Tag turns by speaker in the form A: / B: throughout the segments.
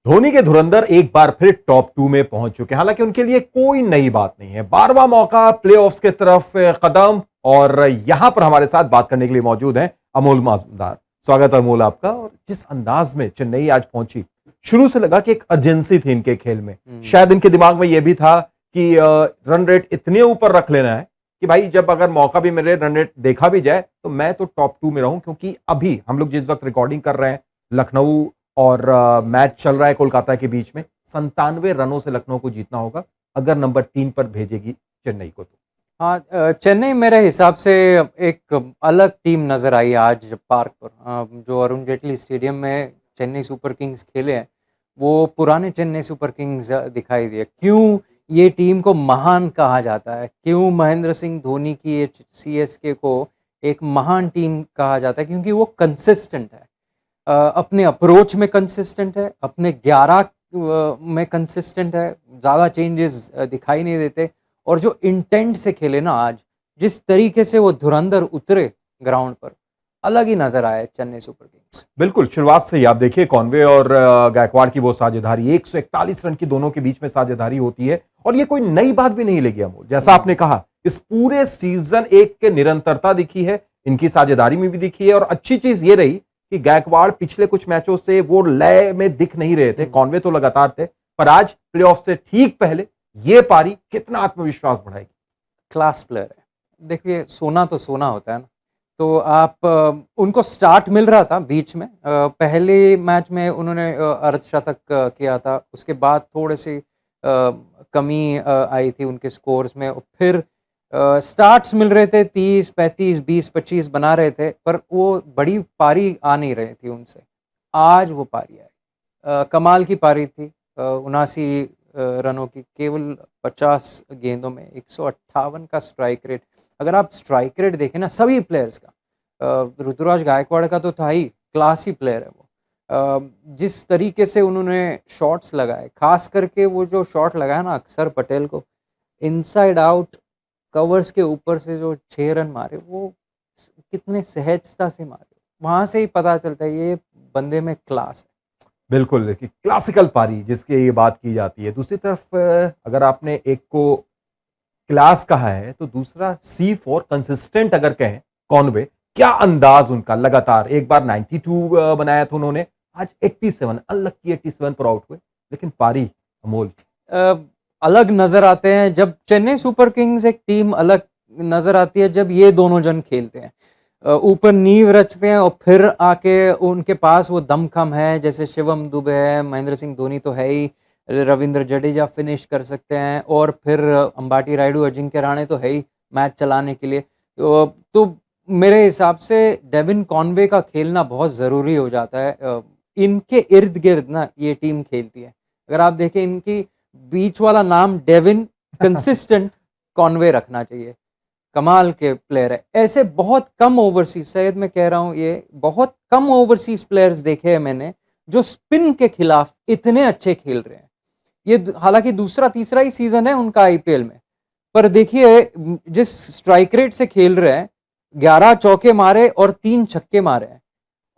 A: धोनी के धुरंधर एक बार फिर टॉप 2 में पहुंच चुके हैं। हालांकि उनके लिए कोई नई बात नहीं है। 12वां मौका प्लेऑफ्स के तरफ कदम, और यहां पर हमारे साथ बात करने के लिए मौजूद हैं अमोल माजूमदार। स्वागत है अमोल आपका। और जिस अंदाज में चेन्नई आज पहुंची, शुरू से लगा कि एक अर्जेंसी थी इनके खेल में। शायद इनके दिमाग में यह भी था कि रन रेट इतने ऊपर रख लेना है कि भाई जब अगर मौका भी मिले, रन रेट देखा भी जाए, तो मैं तो टॉप 2 में रहूं। क्योंकि अभी हम लोग जिस वक्त रिकॉर्डिंग कर रहे हैं, लखनऊ और मैच चल रहा है कोलकाता के बीच में, 97 रनों से लखनऊ को जीतना होगा अगर नंबर 3 पर भेजेगी चेन्नई को। तो
B: हाँ, चेन्नई मेरे हिसाब से एक अलग टीम नज़र आई आज पार्क पर। जो अरुण जेटली स्टेडियम में चेन्नई सुपर किंग्स खेले हैं, वो पुराने चेन्नई सुपर किंग्स दिखाई दिए। क्यों ये टीम को महान कहा जाता है, क्यों महेंद्र सिंह धोनी की ये सीएसके को एक महान टीम कहा जाता है? क्योंकि वो कंसिस्टेंट है, अपने अप्रोच में कंसिस्टेंट है, अपने 11 में कंसिस्टेंट है, ज़्यादा चेंजेस दिखाई नहीं देते। और जो इंटेंट से खेले ना आज, जिस तरीके से वो धुरंधर उतरे ग्राउंड पर, अलग ही नजर आया चेन्नई सुपर किंग्स।
A: बिल्कुल, शुरुआत से ही आप देखिए कॉनवे और गायकवाड़ की वो साझेदारी, 141 रन की दोनों के बीच में साझेदारी होती है। और ये कोई नई बात भी नहीं लगी अमोल। जैसा आपने कहा, इस पूरे सीजन एक के निरंतरता दिखी है, इनकी साझेदारी में भी दिखी है। और अच्छी चीज ये रही कि गायकवाड़ पिछले कुछ मैचों से वो लय में दिख नहीं रहे थे। कॉनवे तो लगातार थे, पर आज प्लेऑफ से ठीक पहले ये पारी कितना आत्मविश्वास बढ़ाएगी।
B: क्लास प्लेयर है। देखिए, सोना तो सोना होता है ना। तो आप उनको स्टार्ट मिल रहा था बीच में, पहले मैच में उन्होंने अर्धशतक किया था। उसके बाद थोड़े से कमी आई थी उनके स्कोर्स में। और फिर स्टार्ट्स मिल रहे थे, 30 35 20 25 बना रहे थे, पर वो बड़ी पारी आ नहीं रही थी उनसे। आज वो पारी आई, कमाल की पारी थी। 79 रनों की, केवल 50 गेंदों में 158 का स्ट्राइक रेट। अगर आप स्ट्राइक रेट देखें ना सभी प्लेयर्स का, ऋतुराज गायकवाड़ का तो था ही, क्लास ही प्लेयर है वो। जिस तरीके से उन्होंने शॉट्स लगाए, खास करके वो जो शॉट लगाया ना अक्षर पटेल को, इनसाइड आउट कवर्स के ऊपर से जो 6 रन मारे, वो कितने सहजता से मारे। वहां से ही पता चलता है ये बंदे में क्लास है।
A: बिल्कुल, देखिए क्लासिकल पारी जिसकी ये बात की जाती है। दूसरी तरफ अगर आपने एक को क्लास कहा है, तो दूसरा सी फॉर कंसिस्टेंट अगर कहें, कॉनवे, क्या अंदाज उनका। लगातार एक बार 92 बनाया था उन्होंने, आज 87, अनलकी 87 पर आउट हुए। लेकिन पारी अमोल,
B: अ, अलग नज़र आते हैं जब चेन्नई सुपर किंग्स एक टीम अलग नज़र आती है जब ये दोनों जन खेलते हैं। ऊपर नींव रचते हैं और फिर आके उनके पास वो दमखम है, जैसे शिवम दुबे है, महेंद्र सिंह धोनी तो है ही, रविंद्र जडेजा फिनिश कर सकते हैं, और फिर अंबाटी रायडू, अजिंक्य रहाणे तो है ही मैच चलाने के लिए। तो मेरे हिसाब से डेविन कॉनवे का खेलना बहुत ज़रूरी हो जाता है। इनके इर्द गिर्द ना ये टीम खेलती है। अगर आप देखें, इनकी बीच वाला नाम डेविन कंसिस्टेंट कॉनवे रखना चाहिए। कमाल के प्लेयर है। ऐसे बहुत कम ओवरसीज, शायद मैं कह रहा हूँ, ये बहुत कम ओवरसीज प्लेयर्स देखे हैं मैंने जो स्पिन के खिलाफ इतने अच्छे खेल रहे हैं। ये हालांकि दूसरा तीसरा ही सीजन है उनका आईपीएल में, पर देखिए जिस स्ट्राइक रेट से खेल रहे हैं, 11 चौके मारे और 3 छक्के मारे हैं।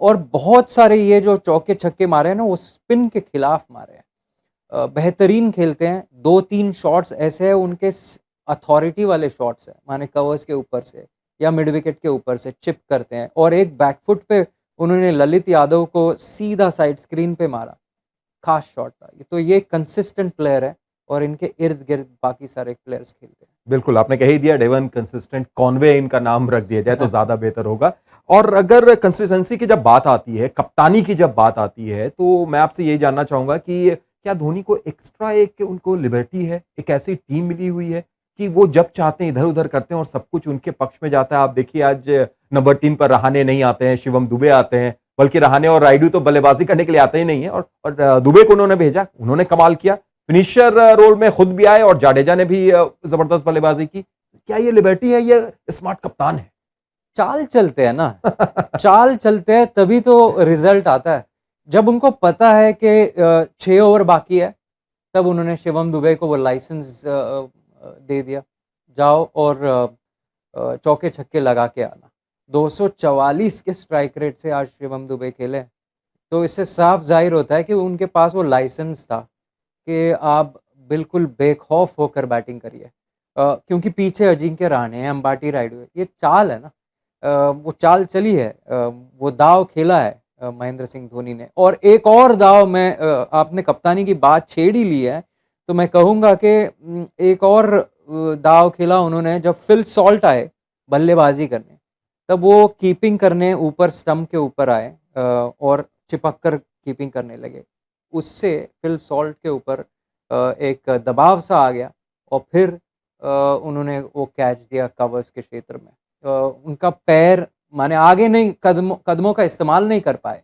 B: और बहुत सारे ये जो चौके छक्के मारे हैं ना, वो स्पिन के खिलाफ मारे हैं। बेहतरीन खेलते हैं। 2-3 शॉट्स ऐसे हैं उनके, अथॉरिटी वाले शॉट्स हैं, माने कवर्स के ऊपर से या मिड विकेट के ऊपर से चिप करते हैं। और एक बैकफुट पे उन्होंने ललित यादव को सीधा साइड स्क्रीन पे मारा, खास शॉट था ये। तो ये कंसिस्टेंट प्लेयर है और इनके इर्द गिर्द बाकी सारे प्लेयर्स खेलते
A: बिल्कुल आपने कह ही दिया, डेवन कंसिस्टेंट कॉनवे इनका नाम रख दिया जाए तो
B: हैं।
A: ज्यादा बेहतर होगा। और अगर कंसिस्टेंसी की जब बात आती है, कप्तानी की जब बात आती है, तो मैं आपसे यही जानना चाहूंगा कि क्या धोनी को एक्स्ट्रा एक उनको लिबर्टी है, एक ऐसी टीम मिली हुई है कि वो जब चाहते हैं इधर उधर करते हैं और सब कुछ उनके पक्ष में जाता है। आप देखिए आज नंबर 3 पर रहाणे नहीं आते हैं, शिवम दुबे आते हैं। बल्कि रहाणे और रायडू तो बल्लेबाजी करने के लिए आते ही नहीं है, और दुबे को उन्होंने भेजा, उन्होंने कमाल किया। फिनिशर रोल में खुद भी आए और जाडेजा ने भी जबरदस्त बल्लेबाजी की। क्या ये लिबर्टी है, ये स्मार्ट कप्तान है?
B: चाल चलते हैं ना, चाल चलते हैं तभी तो रिजल्ट आता है। जब उनको पता है कि 6 ओवर बाकी है, तब उन्होंने शिवम दुबे को वो लाइसेंस दे दिया, जाओ और चौके छक्के लगा के आना। 244 के स्ट्राइक रेट से आज शिवम दुबे खेले। तो इससे साफ जाहिर होता है कि उनके पास वो लाइसेंस था कि आप बिल्कुल बेखौफ होकर बैटिंग करिए, क्योंकि पीछे अजिंक्य रहाणे हैं, अंबाती रायडू है, ये चाल है ना, वो चाल चली है, वो दाव खेला है महेंद्र सिंह धोनी ने। और एक और दाव में, आपने कप्तानी की बात छेड़ ही ली है, तो मैं कहूँगा कि एक और दाव खेला उन्होंने जब फिल सॉल्ट आए बल्लेबाजी करने, तब वो कीपिंग करने ऊपर स्टंप के ऊपर आए और चिपक कर कीपिंग करने लगे। उससे फिल सॉल्ट के ऊपर एक दबाव सा आ गया और फिर उन्होंने वो कैच दिया कवर्स के क्षेत्र में। उनका पैर माने आगे नहीं, कदमों का इस्तेमाल नहीं कर पाए।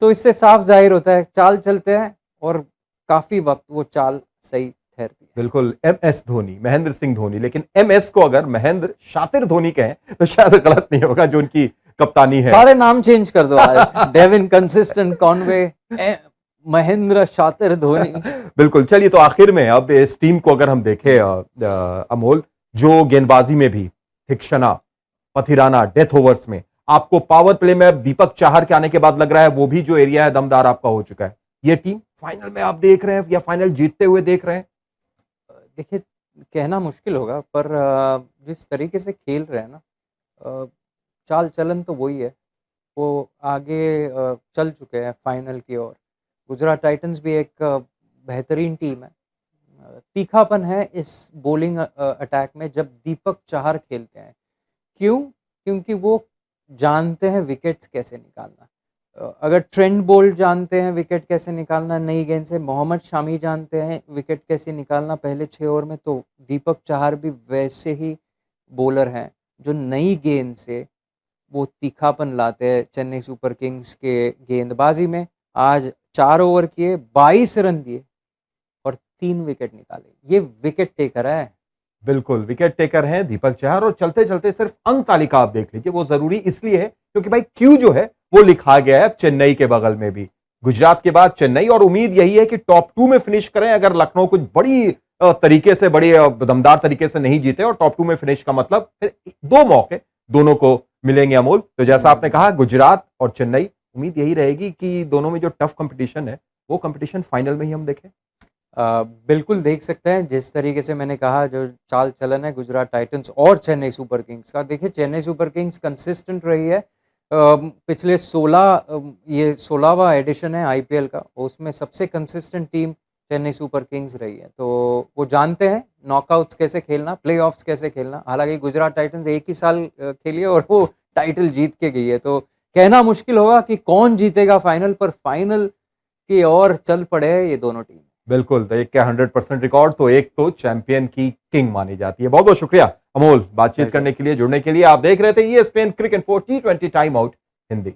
B: तो इससे साफ जाहिर होता है चाल चलते हैं और काफ़ी वक्त वो चाल सही ठहरती है।
A: बिल्कुल, एमएस धोनी, महेंद्र सिंह धोनी, लेकिन एमएस को अगर महेंद्र शातिर धोनी कहें तो शायद गलत नहीं होगा, जो उनकी कप्तानी है।
B: सारे नाम चेंज कर दो आज, डेविन कंसिस्टेंट कॉनवे, महेंद्र शातिर धोनी।
A: बिल्कुल, चलिए तो आखिर में अब इस टीम को अगर हम देखें अमोल, जो गेंदबाजी में भी थिक्शना, पथिराना, डेथ ओवर्स में, आपको पावर प्ले में अब दीपक चाहर के आने के बाद लग रहा है वो भी जो एरिया है दमदार आपका हो चुका है। ये टीम फाइनल में आप देख रहे हैं या फाइनल जीतते हुए देख रहे हैं?
B: देखिए, कहना मुश्किल होगा, पर जिस तरीके से खेल रहे हैं ना, चाल चलन तो वही है, वो आगे चल चुके हैं फाइनल की ओर। गुजरात टाइटंस भी एक बेहतरीन टीम है। तीखापन है इस बॉलिंग अटैक में जब दीपक चाहर खेलते हैं। क्यों? क्योंकि वो जानते हैं विकेट्स कैसे निकालना। अगर ट्रेंट बोल्ट जानते हैं विकेट कैसे निकालना नई गेंद से, मोहम्मद शामी जानते हैं विकेट कैसे निकालना पहले 6 ओवर में, तो दीपक चाहर भी वैसे ही बॉलर हैं जो नई गेंद से वो तीखापन लाते हैं। चेन्नई सुपर किंग्स के गेंदबाजी में आज 4 ओवर किए, 22 रन दिए और 3 विकेट निकाले। ये विकेट टेकर है।
A: बिल्कुल, विकेट टेकर हैं दीपक चाहर, और चलते चलते सिर्फ अंक तालिका आप देख लीजिए, वो जरूरी इसलिए है क्योंकि भाई क्यू जो है वो लिखा गया है चेन्नई के बगल में भी। गुजरात के बाद चेन्नई, और उम्मीद यही है कि टॉप 2 में फिनिश करें। अगर लखनऊ कुछ बड़ी तरीके से, बड़ी दमदार तरीके से नहीं जीते और टॉप 2 में फिनिश का मतलब फिर 2 मौके दोनों को मिलेंगे अमोल। तो जैसा आपने कहा, गुजरात और चेन्नई, उम्मीद यही रहेगी कि दोनों में जो टफ कंपटीशन है वो कंपटीशन फाइनल में ही हम देखें।
B: बिल्कुल देख सकते हैं। जिस तरीके से मैंने कहा, जो चाल चलन है गुजरात टाइटंस और चेन्नई सुपर किंग्स का, देखिए चेन्नई सुपर किंग्स कंसिस्टेंट रही है। पिछले 16वां एडिशन है आईपीएल का, उसमें सबसे consistent team Chennai super Kings रही है। तो वो जानते हैं नॉकआउट्स कैसे खेलना, प्लेऑफ्स कैसे खेलना। हालांकि गुजरात टाइटंस एक ही साल खेली है और वो टाइटल जीत के गई है, तो कहना मुश्किल होगा कि कौन जीतेगा फाइनल, पर फाइनल की ओर चल पड़े ये दोनों टीम।
A: बिल्कुल, तो एक के 100% रिकॉर्ड, तो एक तो चैंपियन की किंग मानी जाती है। बहुत बहुत शुक्रिया अमोल, बातचीत करने के लिए, जुड़ने के लिए। आप देख रहे थे ESPN Cricinfo T20 time out Hindi.